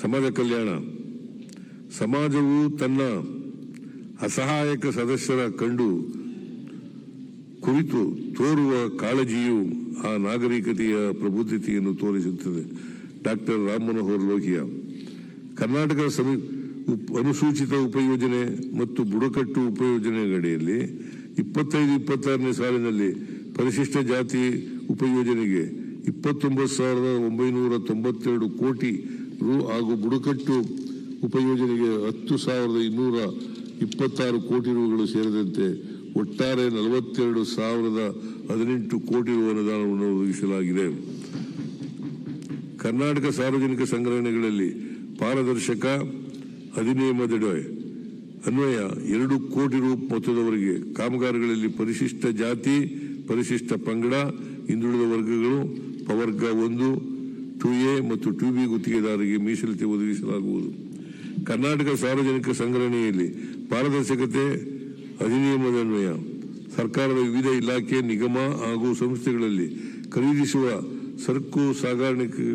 ಸಮಾಜ ಕಲ್ಯಾಣ. ಸಮಾಜವು ತನ್ನ ಅಸಹಾಯಕ ಸದಸ್ಯರ ಕುರಿತು ತೋರುವ ಕಾಳಜಿಯು ಆ ನಾಗರಿಕತೆಯ ಪ್ರಬುದ್ಧತೆಯನ್ನು ತೋರಿಸುತ್ತದೆ. ಡಾಕ್ಟರ್ ರಾಮ್ ಮನೋಹರ್ ಲೋಹಿಯಾ. ಕರ್ನಾಟಕ ಅನುಸೂಚಿತ ಉಪಯೋಜನೆ ಮತ್ತು ಬುಡಕಟ್ಟು ಉಪಯೋಜನೆಗಡಿಯಲ್ಲಿ 25-26ನೇ ಸಾಲಿನಲ್ಲಿ ಪರಿಶಿಷ್ಟ ಜಾತಿ ಉಪಯೋಜನೆಗೆ 29,992 ಕೋಟಿ ರು ಹಾಗೂ ಬುಡಕಟ್ಟು ಉಪಯೋಜನೆಗೆ 10,226 ಕೋಟಿ ರುಗಳು ಸೇರಿದಂತೆ ಒಟ್ಟಾರೆ 42,018 ಕೋಟಿ ರು ಅನುದಾನವನ್ನು ಒದಗಿಸಲಾಗಿದೆ. ಕರ್ನಾಟಕ ಸಾರ್ವಜನಿಕ ಸಂಗ್ರಹಣೆಗಳಲ್ಲಿ ಪಾರದರ್ಶಕ ಅಧಿನಿಯಮದಡಿ ಅನ್ವಯ 2 ಕೋಟಿ ರು ಮೊತ್ತದವರೆಗೆ ಕಾಮಗಾರಿಗಳಲ್ಲಿ ಪರಿಶಿಷ್ಟ ಜಾತಿ, ಪರಿಶಿಷ್ಟ ಪಂಗಡ, ಹಿಂದುಳಿದ ವರ್ಗಗಳು, ಪ್ರವರ್ಗ 1, 2A ಮತ್ತು 2B ಗುತ್ತಿಗೆದಾರರಿಗೆ ಮೀಸಲತಿ ಒದಗಿಸಲಾಗುವುದು. ಕರ್ನಾಟಕ ಸಾರ್ವಜನಿಕ ಸಂಗ್ರಹಣೆಯಲ್ಲಿ ಪಾರದರ್ಶಕತೆ ಅಧಿನಿಯಮದನ್ವಯ ಸರ್ಕಾರದ ವಿವಿಧ ಇಲಾಖೆ, ನಿಗಮ ಹಾಗೂ ಸಂಸ್ಥೆಗಳಲ್ಲಿ ಖರೀದಿಸುವ ಸರಕು ಸಾಗಾಣಿಕೆ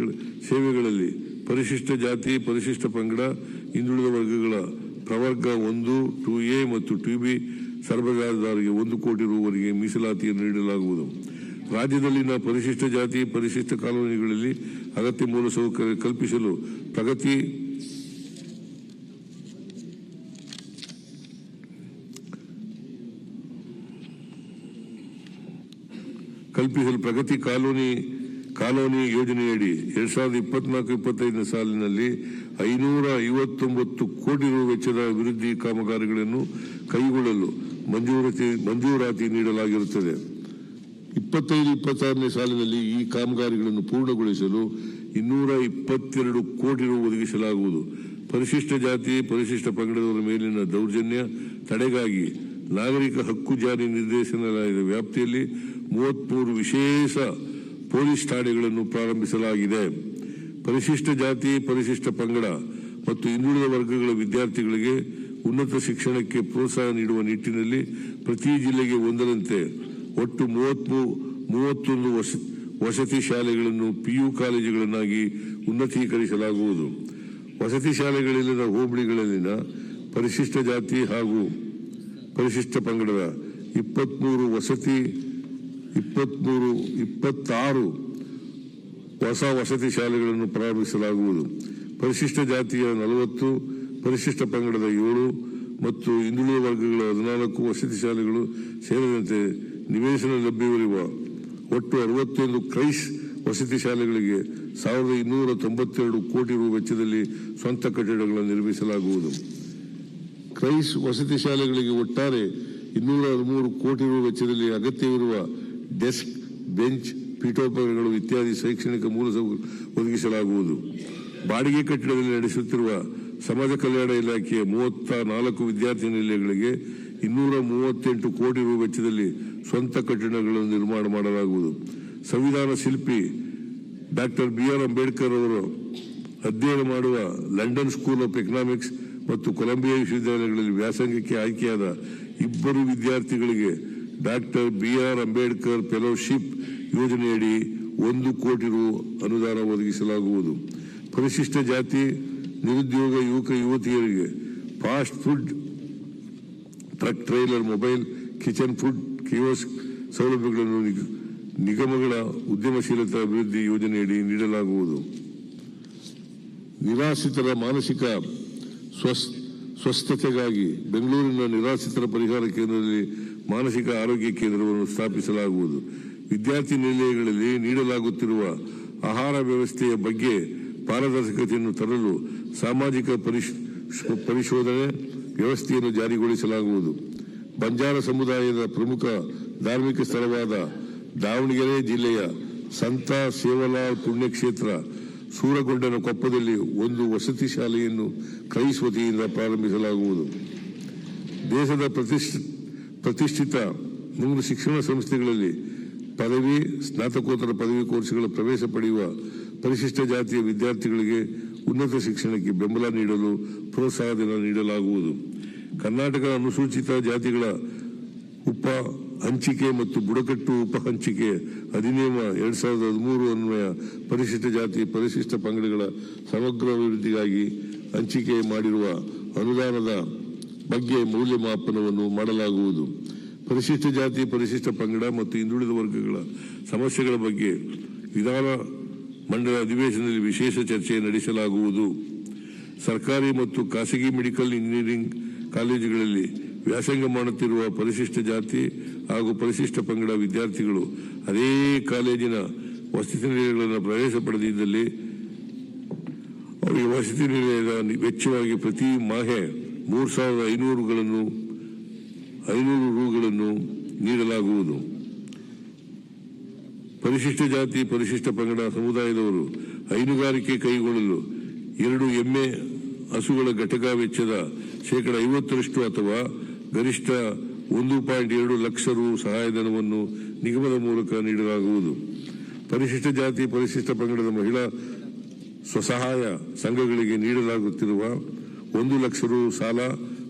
ಸೇವೆಗಳಲ್ಲಿ ಪರಿಶಿಷ್ಟ ಜಾತಿ, ಪರಿಶಿಷ್ಟ ಪಂಗಡ, ಹಿಂದುಳಿದ ವರ್ಗಗಳ ಪ್ರವರ್ಗ 1, 2A ಮತ್ತು 2B ಸರಬರಾಜುದಾರರಿಗೆ 1 ಕೋಟಿ ರುವರೆಗೆ ಮೀಸಲಾತಿಯನ್ನು ನೀಡಲಾಗುವುದು. ರಾಜ್ಯದಲ್ಲಿನ ಪರಿಶಿಷ್ಟ ಜಾತಿ, ಪರಿಶಿಷ್ಟ ಕಾಲೋನಿಗಳಲ್ಲಿ ಅಗತ್ಯ ಮೂಲಸೌಕರ್ಯ ಕಲ್ಪಿಸಲು ಪ್ರಗತಿ ಕಾಲೋನಿ ಯೋಜನೆಯಡಿ 2024-25ನೇ ಸಾಲಿನಲ್ಲಿ 559 ಕೋಟಿ ರು ವೆಚ್ಚದ ಅಭಿವೃದ್ಧಿ ಕಾಮಗಾರಿಗಳನ್ನು ಕೈಗೊಳ್ಳಲು ಮಂಜೂರಾತಿ ನೀಡಲಾಗಿರುತ್ತದೆ. 25-26ನೇ ಸಾಲಿನಲ್ಲಿ ಈ ಕಾಮಗಾರಿಗಳನ್ನು ಪೂರ್ಣಗೊಳಿಸಲು 222 ಕೋಟಿ ರು ಒದಗಿಸಲಾಗುವುದು. ಪರಿಶಿಷ್ಟ ಜಾತಿ, ಪರಿಶಿಷ್ಟ ಪಂಗಡದವರ ಮೇಲಿನ ದೌರ್ಜನ್ಯ ತಡೆಗಾಗಿ ನಾಗರಿಕ ಹಕ್ಕು ಜಾರಿ ನಿರ್ದೇಶನಾಲಯದ ವ್ಯಾಪ್ತಿಯಲ್ಲಿ 33 ವಿಶೇಷ ಪೊಲೀಸ್ ಠಾಣೆಗಳನ್ನು ಪ್ರಾರಂಭಿಸಲಾಗಿದೆ. ಪರಿಶಿಷ್ಟ ಜಾತಿ, ಪರಿಶಿಷ್ಟ ಪಂಗಡ ಮತ್ತು ಹಿಂದುಳಿದ ವರ್ಗಗಳ ವಿದ್ಯಾರ್ಥಿಗಳಿಗೆ ಉನ್ನತ ಶಿಕ್ಷಣಕ್ಕೆ ಪ್ರೋತ್ಸಾಹ ನೀಡುವ ನಿಟ್ಟಿನಲ್ಲಿ ಪ್ರತಿ ಜಿಲ್ಲೆಗೆ ಒಂದರಂತೆ ಒಟ್ಟು 31 ವಸತಿ ಶಾಲೆಗಳನ್ನು PU ಕಾಲೇಜುಗಳನ್ನಾಗಿ ಉನ್ನತೀಕರಿಸಲಾಗುವುದು. ವಸತಿ ಶಾಲೆಗಳಿಲ್ಲದ ಹೋಬಳಿಗಳಲ್ಲಿನ ಪರಿಶಿಷ್ಟ ಜಾತಿ ಹಾಗೂ ಪರಿಶಿಷ್ಟ ಪಂಗಡದ 26 ಹೊಸ ವಸತಿ ಶಾಲೆಗಳನ್ನು ಪ್ರಾರಂಭಿಸಲಾಗುವುದು. ಪರಿಶಿಷ್ಟ ಜಾತಿಯ 40, ಪರಿಶಿಷ್ಟ ಪಂಗಡದ 7 ಮತ್ತು ಹಿಂದುಳಿದ ವರ್ಗಗಳ 14 ವಸತಿ ಶಾಲೆಗಳು ಸೇರಿದಂತೆ ನಿವೇಶನ ಲಭ್ಯವಿರುವ ಒಟ್ಟು 61 ಕ್ರೈಸ್ ವಸತಿ ಶಾಲೆಗಳಿಗೆ 1,292 ಕೋಟಿ ರು ವೆಚ್ಚದಲ್ಲಿ ಸ್ವಂತ ಕಟ್ಟಡಗಳನ್ನು ನಿರ್ಮಿಸಲಾಗುವುದು. ಕ್ರೈಸ್ ವಸತಿ ಶಾಲೆಗಳಿಗೆ ಒಟ್ಟಾರೆ 213 ಕೋಟಿ ರು ವೆಚ್ಚದಲ್ಲಿ ಅಗತ್ಯವಿರುವ ಡೆಸ್ಕ್, ಬೆಂಚ್, ಪೀಠೋಪಕರಣಗಳು ಇತ್ಯಾದಿ ಶೈಕ್ಷಣಿಕ ಮೂಲಸೌಕರ್ಯ ಒದಗಿಸಲಾಗುವುದು. ಬಾಡಿಗೆ ಕಟ್ಟಡದಲ್ಲಿ ನಡೆಸುತ್ತಿರುವ ಸಮಾಜ ಕಲ್ಯಾಣ ಇಲಾಖೆಯ 34 ವಿದ್ಯಾರ್ಥಿ ನಿಲಯಗಳಿಗೆ 238 ಕೋಟಿ ರು ವೆಚ್ಚದಲ್ಲಿ ಸ್ವಂತ ಕಟ್ಟಡಗಳನ್ನು ನಿರ್ಮಾಣ ಮಾಡಲಾಗುವುದು. ಸಂವಿಧಾನ ಶಿಲ್ಪಿ ಡಾಕ್ಟರ್ BR ಅಂಬೇಡ್ಕರ್ ಅವರು ಅಧ್ಯಯನ ಮಾಡುವ ಲಂಡನ್ ಸ್ಕೂಲ್ ಆಫ್ ಎಕನಾಮಿಕ್ಸ್ ಮತ್ತು ಕೊಲಂಬಿಯಾ ವಿಶ್ವವಿದ್ಯಾಲಯಗಳಲ್ಲಿ ವ್ಯಾಸಂಗಕ್ಕೆ ಆಯ್ಕೆಯಾದ 2 ವಿದ್ಯಾರ್ಥಿಗಳಿಗೆ ಡಾಕ್ಟರ್ BR ಅಂಬೇಡ್ಕರ್ ಫೆಲೋಶಿಪ್ ಯೋಜನೆಯಡಿ 1 ಕೋಟಿ ರು ಅನುದಾನ ಒದಗಿಸಲಾಗುವುದು. ಪರಿಶಿಷ್ಟ ಜಾತಿ ನಿರುದ್ಯೋಗ ಯುವತಿಯರಿಗೆ fast food truck, trailer, mobile, kitchen food kiosk ಸೌಲಭ್ಯಗಳನ್ನು ನಿಗಮಗಳ ಉದ್ಯಮಶೀಲತಾ ಅಭಿವೃದ್ಧಿ ಯೋಜನೆಯಡಿ ನೀಡಲಾಗುವುದು. ನಿರಾಶ್ರಿತರ ಮಾನಸಿಕ ಸ್ವಸ್ಥತೆಗಾಗಿ ಬೆಂಗಳೂರಿನ ನಿರಾಶ್ರಿತರ ಪರಿಹಾರ ಕೇಂದ್ರದಲ್ಲಿ ಮಾನಸಿಕ ಆರೋಗ್ಯ ಕೇಂದ್ರವನ್ನು ಸ್ಥಾಪಿಸಲಾಗುವುದು. ವಿದ್ಯಾರ್ಥಿ ನಿಲಯಗಳಲ್ಲಿ ನೀಡಲಾಗುತ್ತಿರುವ ಆಹಾರ ವ್ಯವಸ್ಥೆಯ ಬಗ್ಗೆ ಪಾರದರ್ಶಕತೆಯನ್ನು ತರಲು ಸಾಮಾಜಿಕ ಪರಿಶೋಧನೆ ವ್ಯವಸ್ಥೆಯನ್ನು ಜಾರಿಗೊಳಿಸಲಾಗುವುದು. ಬಂಜಾರ ಸಮುದಾಯದ ಪ್ರಮುಖ ಧಾರ್ಮಿಕ ಸ್ಥಳವಾದ ದಾವಣಗೆರೆ ಜಿಲ್ಲೆಯ ಸಂತ ಸೇವಲಾಲ್ ಪುಣ್ಯಕ್ಷೇತ್ರ ಸೂರಗೊಂಡನ ಕೊಪ್ಪದಲ್ಲಿ 1 ವಸತಿ ಶಾಲೆಯನ್ನು ಕ್ರೈಸ್ ವತಿಯಿಂದ ಪ್ರಾರಂಭಿಸಲಾಗುವುದು. ದೇಶದ ಪ್ರತಿಷ್ಠಿತ 3 ಶಿಕ್ಷಣ ಸಂಸ್ಥೆಗಳಲ್ಲಿ ಪದವಿ, ಸ್ನಾತಕೋತ್ತರ ಪದವಿ ಕೋರ್ಸ್ಗಳ ಪ್ರವೇಶ ಪಡೆಯುವ ಪರಿಶಿಷ್ಟ ಜಾತಿಯ ವಿದ್ಯಾರ್ಥಿಗಳಿಗೆ ಉನ್ನತ ಶಿಕ್ಷಣಕ್ಕೆ ಬೆಂಬಲ ನೀಡಲು ಪ್ರೋತ್ಸಾಹಧನ ನೀಡಲಾಗುವುದು. ಕರ್ನಾಟಕ ಅನುಸೂಚಿತ ಜಾತಿಗಳ ಹಂಚಿಕೆ ಮತ್ತು ಬುಡಕಟ್ಟು ಉಪಹಂಚಿಕೆ ಅಧಿನಿಯಮ 2013 ಅನ್ವಯ ಪರಿಶಿಷ್ಟ ಜಾತಿ ಪರಿಶಿಷ್ಟ ಪಂಗಡಗಳ ಸಮಗ್ರ ಅಭಿವೃದ್ಧಿಗಾಗಿ ಹಂಚಿಕೆ ಮಾಡಿರುವ ಅನುದಾನದ ಬಗ್ಗೆ ಮೌಲ್ಯಮಾಪನವನ್ನು ಮಾಡಲಾಗುವುದು. ಪರಿಶಿಷ್ಟ ಜಾತಿ ಪರಿಶಿಷ್ಟ ಪಂಗಡ ಮತ್ತು ಹಿಂದುಳಿದ ವರ್ಗಗಳ ಸಮಸ್ಯೆಗಳ ಬಗ್ಗೆ ವಿಧಾನ ಮಂಡಲ ಅಧಿವೇಶನದಲ್ಲಿ ವಿಶೇಷ ಚರ್ಚೆ ನಡೆಸಲಾಗುವುದು. ಸರ್ಕಾರಿ ಮತ್ತು ಖಾಸಗಿ ಮೆಡಿಕಲ್ ಇಂಜಿನಿಯರಿಂಗ್ ಕಾಲೇಜುಗಳಲ್ಲಿ ವ್ಯಾಸಂಗ ಮಾಡುತ್ತಿರುವ ಪರಿಶಿಷ್ಟ ಜಾತಿ ಹಾಗೂ ಪರಿಶಿಷ್ಟ ಪಂಗಡ ವಿದ್ಯಾರ್ಥಿಗಳು ಅದೇ ಕಾಲೇಜಿನ ವಸತಿ ನಿಲಯಗಳನ್ನು ಪ್ರವೇಶ ಪಡೆದಿದ್ದಲ್ಲಿ ಅವರಿಗೆ ವಸತಿ ನಿಲಯದ ವೆಚ್ಚವಾಗಿ ಪ್ರತಿ ಮಾಹೆ 3,500 ರೂಗಳನ್ನು ನೀಡಲಾಗುವುದು. ಪರಿಶಿಷ್ಟ ಜಾತಿ ಪರಿಶಿಷ್ಟ ಪಂಗಡ ಸಮುದಾಯದವರು ಹೈನುಗಾರಿಕೆ ಕೈಗೊಳ್ಳಲು 2 ಎಮ್ಮೆ ಹಸುಗಳ ಘಟಕ ವೆಚ್ಚದ 50% ಅಥವಾ ಗರಿಷ್ಠ 1.2 ಲಕ್ಷ ರು ಸಹಾಯಧನವನ್ನು ನಿಗಮದ ಮೂಲಕ ನೀಡಲಾಗುವುದು. ಪರಿಶಿಷ್ಟ ಜಾತಿ ಪರಿಶಿಷ್ಟ ಪಂಗಡದ ಮಹಿಳಾ ಸ್ವಸಹಾಯ ಸಂಘಗಳಿಗೆ ನೀಡಲಾಗುತ್ತಿರುವ 1 ಲಕ್ಷ ರು ಸಾಲ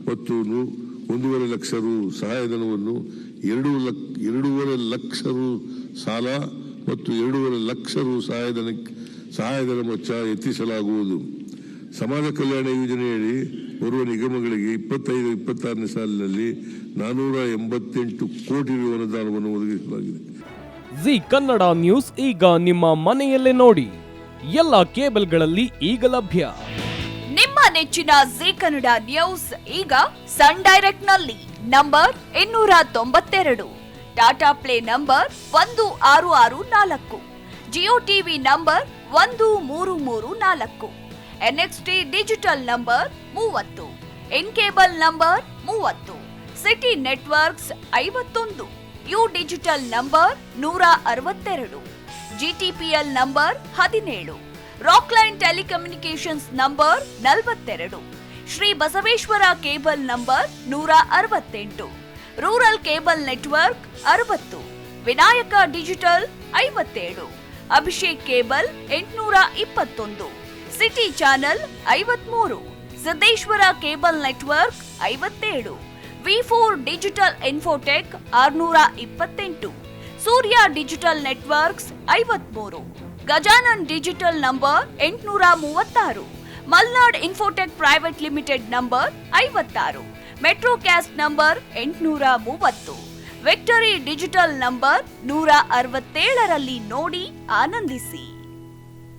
ಮತ್ತು 1.5 ಲಕ್ಷ ರು ಸಹಾಯಧನವನ್ನು 2.5 ಲಕ್ಷ ರು ಸಾಲ ಮತ್ತು 2.5 ಲಕ್ಷ ರು ಸಹಾಯಧನ ವೆಚ್ಚ ಹೆಚ್ಚಿಸಲಾಗುವುದು. ಸಮಾಜ ಕಲ್ಯಾಣ ಯೋಜನೆಯಡಿ ಬರುವ ನಿಗಮಗಳಿಗೆ 25-26ನೇ ಸಾಲಿನಲ್ಲಿ 488 ಕೋಟಿ ರು ಅನುದಾನವನ್ನು ಒದಗಿಸಲಾಗಿದೆ. ಜಿ ಕನ್ನಡ ನ್ಯೂಸ್ ಈಗ ನಿಮ್ಮ ಮನೆಯಲ್ಲೇ ನೋಡಿ. ಎಲ್ಲ ಕೇಬಲ್ಗಳಲ್ಲಿ ಈಗ ಲಭ್ಯ. ನಿಮ್ಮ ನೆಚ್ಚಿನ ಜಿ ಕನ್ನಡ ನ್ಯೂಸ್ ಈಗ ಸನ್ ಡೈರೆಕ್ಟ್ ನಲ್ಲಿ number 292, Tata play number 1664, Jio TV number 1334, NXT digital number 30, in cable number 30, city networks 51, U digital number 162, GTPL number 17, Rockline telecommunications number 42, Shri Basaveshwara cable number 168, rural cable network 60, Vinayaka digital 57, Abhishek cable 821, city channel 53, Siddeshwara cable network 57, V4 digital Infotech 628, Surya digital networks 53, Gajanan digital number 836, Malnad infotech private limited number 56, Metrocast number 830, victory digital number 167ರಲ್ಲಿ ನೋಡಿ ಆನಂದಿಸಿ.